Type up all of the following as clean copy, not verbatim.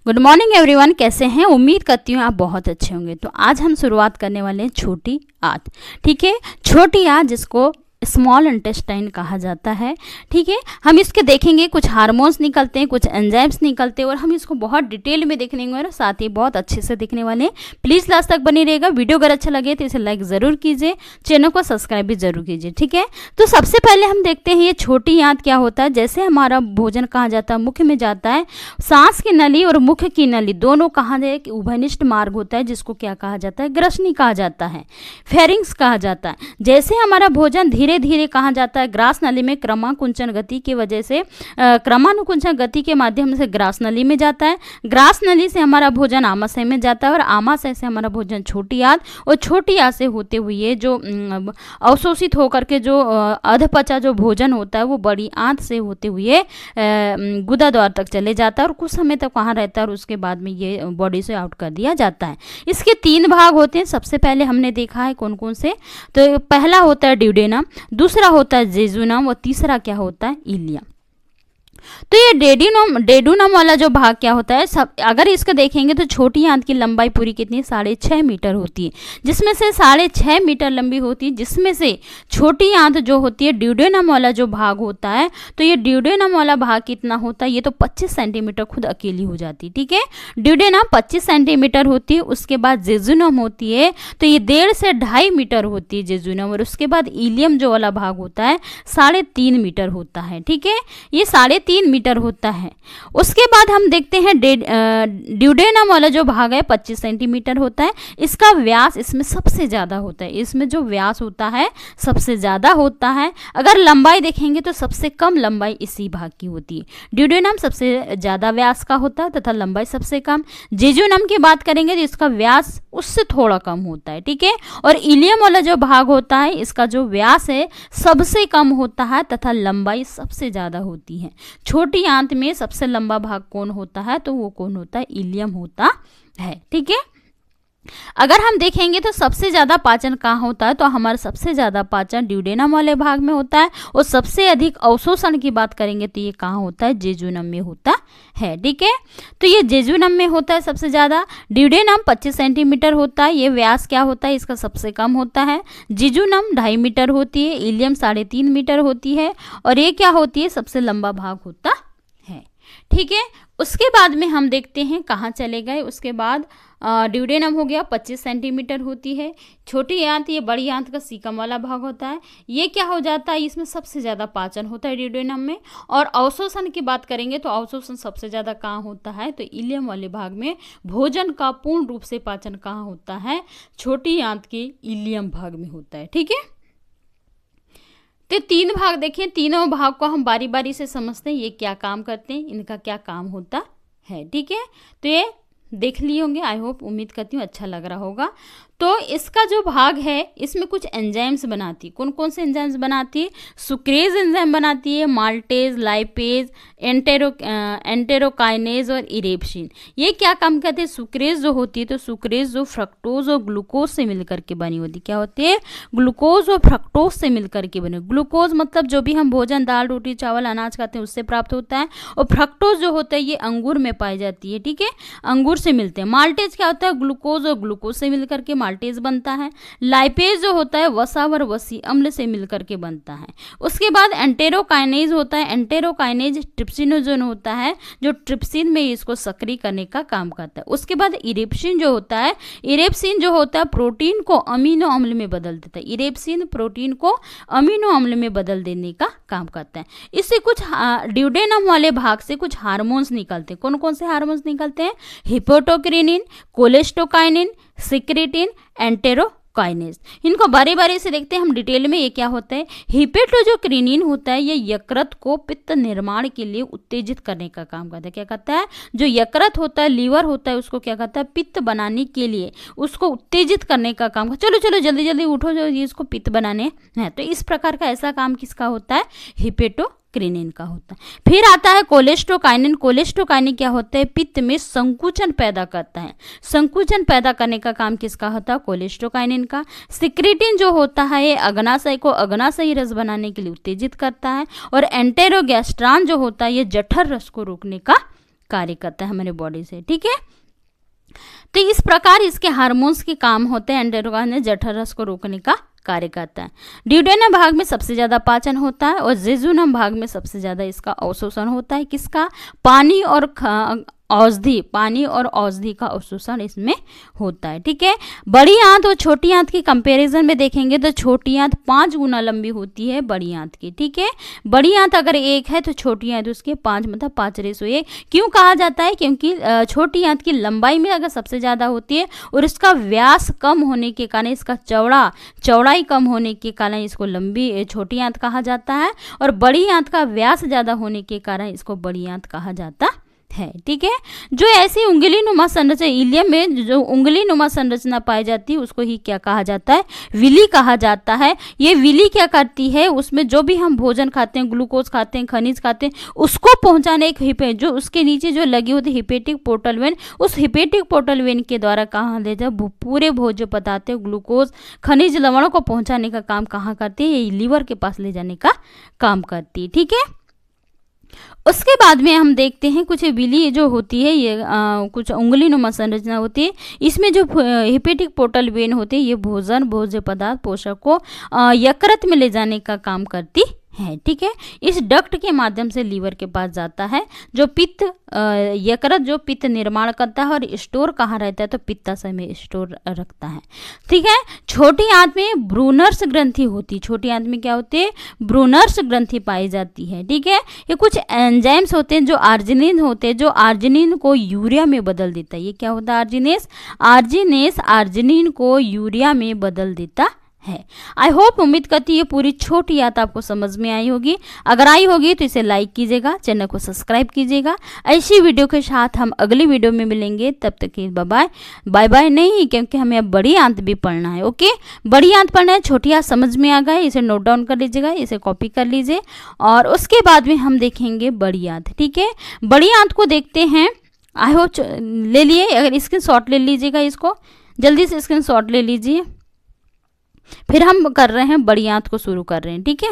Good morning everyone. कैसे हैं? उम्मीद करती हूँ आप बहुत अच्छे होंगे। तो आज हम शुरुआत करने वाले हैं छोटी आंत। ठीक है, छोटी आंत जिसको स्मॉल इंटेस्टाइन कहा जाता है। ठीक है, हम इसके देखेंगे कुछ हार्मोन्स निकलते हैं, कुछ एंजाइम्स निकलते हैं और हम इसको बहुत डिटेल में देखने और साथ ही बहुत अच्छे से देखने वाले हैं। प्लीज़ लास्ट तक बनी रहेगा। वीडियो अगर अच्छा लगे तो इसे लाइक ज़रूर कीजिए, चैनल को सब्सक्राइब भी जरूर कीजिए। ठीक है, तो सबसे पहले हम देखते हैं ये छोटी आंत क्या होता है। जैसे हमारा भोजन कहा जाता है मुख में जाता है, सांस की नली और मुख की नली दोनों कहा जाए कि उभयनिष्ठ मार्ग होता है, जिसको क्या कहा जाता है? ग्रसनी कहा जाता है, फेरिंग्स कहा जाता है। जैसे हमारा भोजन धीरे धीरे कहा जाता है ग्रास नली में, क्रमानुकुंचन गति की वजह से क्रमानुकुंचन गति के माध्यम से ग्रास नली में जाता है। ग्रास नली से हमारा भोजन आमाशय में जाता है और आमाशय से हमारा भोजन छोटी आंत और छोटी आंत से होते हुए जो अवशोषित होकर के जो अधपचा जो भोजन होता है वो बड़ी आंत से होते हुए गुदा द्वार तक चले जाता है और कुछ समय तक वहाँ रहता है और उसके बाद में ये बॉडी से आउट कर दिया जाता है। इसके 3 भाग होते हैं। सबसे पहले हमने देखा है कौन कौन से, तो पहला होता है ड्यूडेनम, दूसरा होता है जेजुनम और तीसरा क्या होता है? इलियम। तो ये डेडुनम वाला जो भाग क्या होता है, सब अगर इसको देखेंगे तो छोटी आंत की लंबाई पूरी कितनी 6.5 मीटर होती है, जिसमें से 6.5 मीटर लंबी होती है, जिसमें से छोटी आंत जो होती है ड्यूडेनम वाला जो भाग होता है, तो ये ड्यूडेनम वाला भाग कितना होता है? ये तो 25 सेंटीमीटर खुद अकेली हो जाती है। ठीक है, ड्यूडेनम 25 सेंटीमीटर होती है। उसके बाद जेजुनम होती है तो ये 1.5 से 2.5 मीटर होती है जेजुनम, और उसके बाद इलियम जो वाला भाग होता है 3.5 मीटर होता है। ठीक है, ये 3.5 मीटर होता है। उसके बाद हम देखते हैं ड्यूडेनम वाला जो भाग है 25 सेंटीमीटर होता है। इसका व्यास इसमें सबसे ज्यादा होता है, इसमें जो व्यास होता है सबसे ज्यादा होता है। अगर लंबाई देखेंगे तो सबसे कम लंबाई इसी भाग की होती है। ड्यूडेनम सबसे ज्यादा व्यास का होता है तथा लंबाई सबसे कम। जेजुनम की बात करेंगे तो इसका व्यास उससे थोड़ा कम होता है। ठीक है, और इलियम वाला जो भाग होता है इसका जो व्यास है सबसे कम होता है तथा लंबाई सबसे ज्यादा होती है। छोटी आंत में सबसे लंबा भाग कौन होता है? तो वो कौन होता है? इलियम होता है। ठीक है, अगर हम देखेंगे तो सबसे ज्यादा पाचन कहाँ होता है, तो हमारा सबसे ज्यादा पाचन ड्यूडेनम वाले भाग में होता है और सबसे अधिक अवशोषण की बात करेंगे तो ये कहाँ होता है? जेजुनम में होता है। ठीक है, तो ये जेजुनम में होता है सबसे ज्यादा। ड्यूडेनम 25 सेंटीमीटर होता है, ये व्यास क्या होता है? इसका सबसे कम होता है। जेजुनम 2.5 मीटर होती है, इलियम 3.5 मीटर होती है और ये क्या होती है? सबसे लंबा भाग होता है। ठीक है, उसके बाद में हम देखते हैं कहाँ चले गए। उसके बाद ड्यूडेनम हो गया 25 सेंटीमीटर होती है। छोटी आंत ये बड़ी आंत का सीकम वाला भाग होता है। ये क्या हो जाता है? इसमें सबसे ज़्यादा पाचन होता है ड्यूडेनम में। और अवशोषण की बात करेंगे तो अवशोषण सबसे ज़्यादा कहाँ होता है? तो इलियम वाले भाग में। भोजन का पूर्ण रूप से पाचन कहाँ होता है? छोटी आंत के इलियम भाग में होता है। ठीक है, तो 3 भाग देखें, तीनों भाग को हम बारी बारी से समझते हैं ये क्या काम करते हैं, इनका क्या काम होता है। ठीक है, तो ये देख लिए होंगे। आई होप, उम्मीद करती हूँ अच्छा लग रहा होगा। तो इसका जो भाग है इसमें कुछ एंजाइम्स बनाती है। कौन कौन से एंजाइम्स बनाती है? सुक्रेज एंजाइम बनाती है, माल्टेज, लाइपेज, एंटेरोकाइनेज और इरेप्सिन। ये क्या काम करते हैं? सुक्रेज जो होती है, तो सुक्रेज जो फ्रक्टोज और ग्लूकोज से मिलकर के बनी होती है। क्या होती है? ग्लूकोज और फ्रक्टोज से मिलकर के बनी। ग्लूकोज मतलब जो भी हम भोजन दाल रोटी चावल अनाज खाते हैं उससे प्राप्त होता है, और फ्रक्टोज जो होता है ये अंगूर में पाई जाती है। ठीक है, अंगूर से मिलते हैं। माल्टेज क्या होता है? ग्लूकोज और ग्लूकोज से मिलकर के माल्टेज बनता है। लाइपेज जो होता है वसा और वसी अम्ल से मिलकर के बनता है। उसके बाद एंटेरोकाइनेज होता है। एंटेरोकाइनेज ट्रिप्सिनोजन होता है जो ट्रिप्सिन में इसको सक्रिय करने का काम करता है। उसके बाद इरेप्सिन जो होता है, इरेप्सिन जो होता है प्रोटीन को अमीनो अम्ल में बदल देता है। इरेप्सिन प्रोटीन को अमीनो अम्ल में बदल देने का काम करता है। इससे कुछ ड्यूडेनम वाले भाग से कुछ हार्मोन्स निकलते हैं। कौन कौन से हार्मोन्स निकलते हैं? हिपोटोक्रिनिन, कोलेस्टोकाइनिन, सिक्रेटिन, एंटेरोकाइनेज। इनको बारी बारी से देखते हैं हम डिटेल में। ये क्या होता है? हिपोटोक्रिनिन होता है, ये यकृत को पित्त निर्माण के लिए उत्तेजित करने का काम करता है। क्या करता है? जो यकृत होता है, लीवर होता है, उसको क्या करता है? पित्त बनाने के लिए उसको उत्तेजित करने का काम। चलो चलो जल्दी जल्दी उठो, जो इसको पित्त बनाने हैं। तो इस प्रकार का ऐसा काम किसका होता है? हिपोटोक्रिनिन का होता है। फिर आता है कोलेस्टोकाइनिन। कोलेस्टोकाइनिन क्या होता है? पित्त में संकुचन पैदा करता है। संकुचन पैदा करने का काम किसका होता है? कोलेस्टोकाइनिन का। सिक्रेटिन जो होता है ये अग्नाशय को अग्नाशयी रस बनाने के लिए उत्तेजित करता है। और एंटेरोगैस्ट्रान जो होता है ये जठर रस को रोकने का कार्य करता है हमारे बॉडी से, ठीक है। तो इस प्रकार इसके हार्मोन्स के काम होते हैं। एंडोक्राइन जठररस को रोकने का कार्य करता है। ड्यूडेनम भाग में सबसे ज्यादा पाचन होता है और जेजुनम भाग में सबसे ज्यादा इसका अवशोषण होता है। किसका? पानी और औषधि का अवशोषण इसमें होता है, ठीक है। बड़ी आंत और छोटी आंत की कंपैरिजन में देखेंगे तो छोटी आंत 5 गुना लंबी होती है बड़ी आंत की, ठीक है। बड़ी आंत अगर 1 है तो छोटी आंत उसके 5, मतलब 5:1। क्यों कहा जाता है? क्योंकि छोटी आंत की लंबाई में अगर सबसे ज्यादा होती है और इसका व्यास कम होने के कारण, इसका चौड़ाई कम होने के कारण इसको लंबी छोटी आंत कहा जाता है, और बड़ी आंत का व्यास ज्यादा होने के कारण इसको बड़ी आंत कहा जाता है, ठीक है। जो ऐसी उंगली नुमा संरचना, इलियम में जो उंगली नुमा संरचना पाई जाती है उसको ही क्या कहा जाता है? विली कहा जाता है। ये विली क्या करती है? उसमें जो भी हम भोजन खाते हैं, ग्लूकोज खाते हैं, खनिज खाते हैं, उसको पहुंचाने एक जो उसके नीचे जो लगी होती है हिपेटिक पोर्टल वेन, उस हिपेटिक पोर्टल वेन के द्वारा कहाँ ले जाए? पूरे भोज्य पदार्थ ग्लूकोज खनिज लवणों को पहुंचाने का काम कहाँ करती है? ये लीवर के पास ले जाने का काम करती है, ठीक है। उसके बाद में हम देखते हैं कुछ विली जो होती है, ये कुछ उंगली नुमा संरचना होती है। इसमें जो हिपेटिक पोर्टल वेन होती है ये भोज्य पदार्थ पोषक को यकृत में ले जाने का काम करती है, ठीक है। इस डक्ट के माध्यम से लीवर के पास जाता है, जो पित्त यकृत जो पित्त निर्माण करता है और स्टोर कहाँ रहता है? तो पित्ताशय में स्टोर रखता है, ठीक है। छोटी आंत में ब्रूनर्स ग्रंथि होती है। छोटी आंत में क्या होती है? ब्रूनर्स ग्रंथि पाई जाती है, ठीक है। ये कुछ एंजाइम्स होते हैं जो आर्जिनिन होते हैं, जो आर्जिनिन को यूरिया में बदल देता है। ये क्या होता है? आर्जिनिन को यूरिया में बदल देता है। आई होप, उम्मीद करती है ये पूरी छोटी बात आपको समझ में आई होगी। अगर आई होगी तो इसे लाइक कीजिएगा, चैनल को सब्सक्राइब कीजिएगा। ऐसी वीडियो के साथ हम अगली वीडियो में मिलेंगे, तब तक के बाय बाय नहीं, क्योंकि हमें अब बड़ी आंत भी पढ़ना है, ओके। बड़ी आंत पढ़ना है, छोटी आंत समझ में आ गए, इसे नोट डाउन कर लीजिएगा, इसे कॉपी कर लीजिए, और उसके बाद में हम देखेंगे बड़ी आंत, ठीक है। बड़ी आंत को देखते हैं। आई होप ले लिए, अगर स्क्रीनशॉट ले लीजिएगा, इसको जल्दी से स्क्रीनशॉट ले लीजिए। फिर हम कर रहे हैं बड़ी आंत को शुरू कर रहे हैं, ठीक है।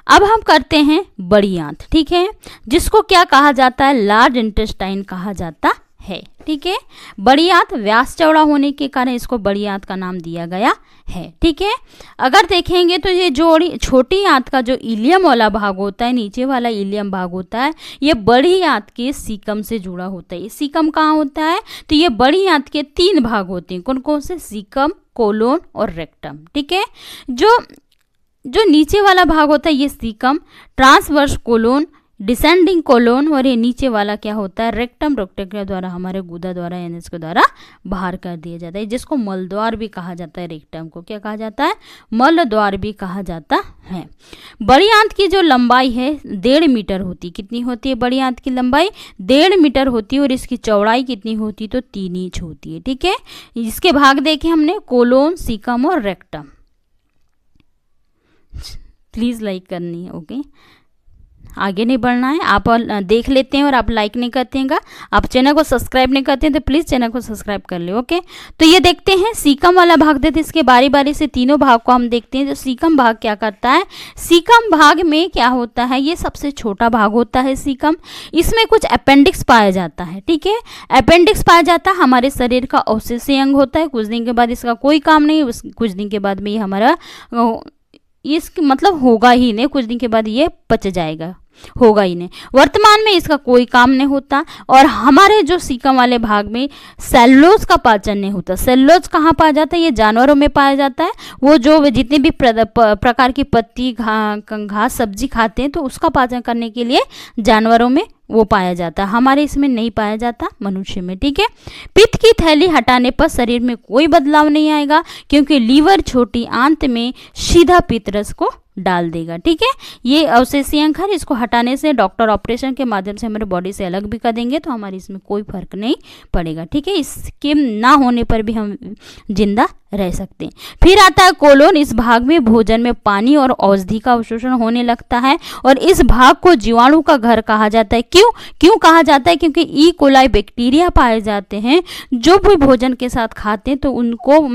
अब हम करते हैं बड़ी आंत, ठीक है, जिसको क्या कहा जाता है? लार्ज इंटेस्टाइन कहा जाता है, ठीक है। बड़ी आंत व्यास चौड़ा होने के कारण इसको बड़ी आंत का नाम दिया गया है, ठीक है। अगर देखेंगे तो ये जो छोटी आंत का जो इलियम वाला भाग होता है, नीचे वाला इलियम भाग होता है, ये बड़ी आंत के सीकम से जुड़ा होता है। ये सीकम कहाँ होता है? तो ये बड़ी आंत के 3 भाग होते हैं। कौन कौन से? सीकम, कोलोन और रेक्टम, ठीक है। जो नीचे वाला भाग होता है ये caecum, transverse colon, descending colon, और ये नीचे वाला क्या होता है? रेक्टम। रेक्टम के द्वारा हमारे गुदा द्वारा एनएस के द्वारा बाहर कर दिया जाता है, जिसको मलद्वार भी कहा जाता है। रेक्टम को क्या कहा जाता है? मलद्वार भी कहा जाता है। बड़ी आंत की जो लंबाई है 1.5 मीटर होती। कितनी होती है बड़ी आंत की लंबाई? 1.5 मीटर होती है, और इसकी चौड़ाई कितनी होती? तो 3 इंच होती है, ठीक है। इसके भाग देखे हमने, कोलोन, सीकम और रेक्टम। प्लीज लाइक करनी है, ओके। आगे नहीं बढ़ना है, आप देख लेते हैं और आप लाइक नहीं करते हैं, आप चैनल को सब्सक्राइब नहीं करते हैं, तो प्लीज़ चैनल को सब्सक्राइब कर ले, ओके। तो ये देखते हैं सीकम वाला भाग देते हैं, इसके बारी बारी से तीनों भाग को हम देखते हैं। जो सीकम भाग क्या करता है? सीकम भाग में क्या होता है? ये सबसे छोटा भाग होता है सीकम। इसमें कुछ अपेंडिक्स पाया जाता है, ठीक है। अपेंडिक्स पाया जाता है, हमारे शरीर का अवशेषीय अंग होता है। कुछ दिन के बाद इसका कोई काम नहीं, कुछ दिन के बाद में ये हमारा इसकी मतलब होगा ही नहीं, कुछ दिन के बाद ये पच जाएगा, होगा ही नहीं। वर्तमान में इसका कोई काम नहीं होता। और हमारे जो सीकम वाले भाग में सेलुलोज का पाचन नहीं होता। सेलुलोज कहाँ पाया जाता है? ये जानवरों में पाया जाता है। वो जो जितने भी प्रकार की पत्ती, घास, सब्जी खाते हैं, तो उसका पाचन करने के लिए जानवरों में वो पाया जाता है, हमारे इसमें नहीं पाया जाता, मनुष्य में, ठीक है। पित्त की थैली हटाने पर शरीर में कोई बदलाव नहीं आएगा, क्योंकि लीवर छोटी आंत में सीधा पित्त रस को डाल देगा, ठीक है। ये अवशेषीय अंग है, इसको हटाने से डॉक्टर ऑपरेशन के माध्यम से हमारे बॉडी से अलग भी कर देंगे, तो हमारे इसमें कोई फर्क नहीं पड़ेगा, ठीक है। इसके ना होने पर भी हम जिंदा रह सकते हैं। फिर आता है कोलोन। इस भाग में भोजन में पानी और औषधि का अवशोषण होने लगता है, और इस भाग को जीवाणु का घर कहा जाता है। क्यों कहा जाता है? क्योंकि ई कोलाई बैक्टीरिया पाए जाते हैं, जो भी भोजन के साथ खाते हैं तो उनको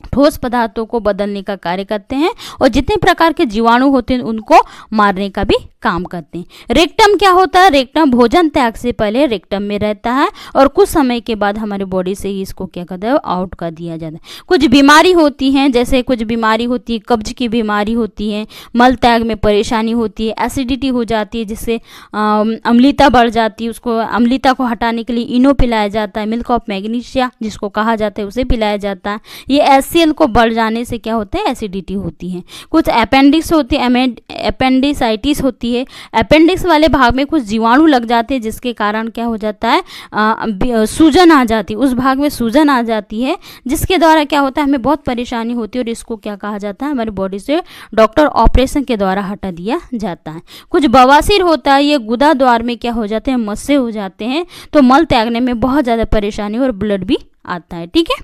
ठोस पदार्थों को बदलने का कार्य करते हैं और जितने प्रकार के जीवाणु होते हैं उनको मारने का भी काम करते हैं। रेक्टम क्या होता है? रेक्टम भोजन त्याग से पहले रेक्टम में रहता है और कुछ समय के बाद हमारे बॉडी से ही इसको क्या करता है, आउट कर दिया जाता है। कुछ बीमारी होती हैं, जैसे कुछ बीमारी होती है, कब्ज की बीमारी होती है, मल त्याग में परेशानी होती है, एसिडिटी हो जाती है जिससे अम्लता बढ़ जाती है, उसको अम्लता को हटाने के लिए इनो पिलाया जाता है, मिल्क ऑफ मैग्नीशिया जिसको कहा जाता है उसे पिलाया जाता है। ये HCl को बढ़ जाने से क्या होता है, एसिडिटी होती है। कुछ अपेंडिक्स होती है, अपेंडिसाइटिस होती है। अपेंडिक्स वाले भाग में कुछ जीवाणु लग जाते हैं जिसके कारण क्या हो जाता है, सूजन आ जाती है, उस भाग में सूजन आ जाती है जिसके द्वारा क्या होता है, हमें बहुत परेशानी होती है और इसको क्या कहा जाता है, हमारी बॉडी से डॉक्टर ऑपरेशन के द्वारा हटा दिया जाता है। कुछ बवासीर होता है, ये गुदा द्वार में क्या हो जाते हैं, मस्से हो जाते हैं, तो मल त्यागने में बहुत ज़्यादा परेशानी और ब्लड भी आता है। ठीक है,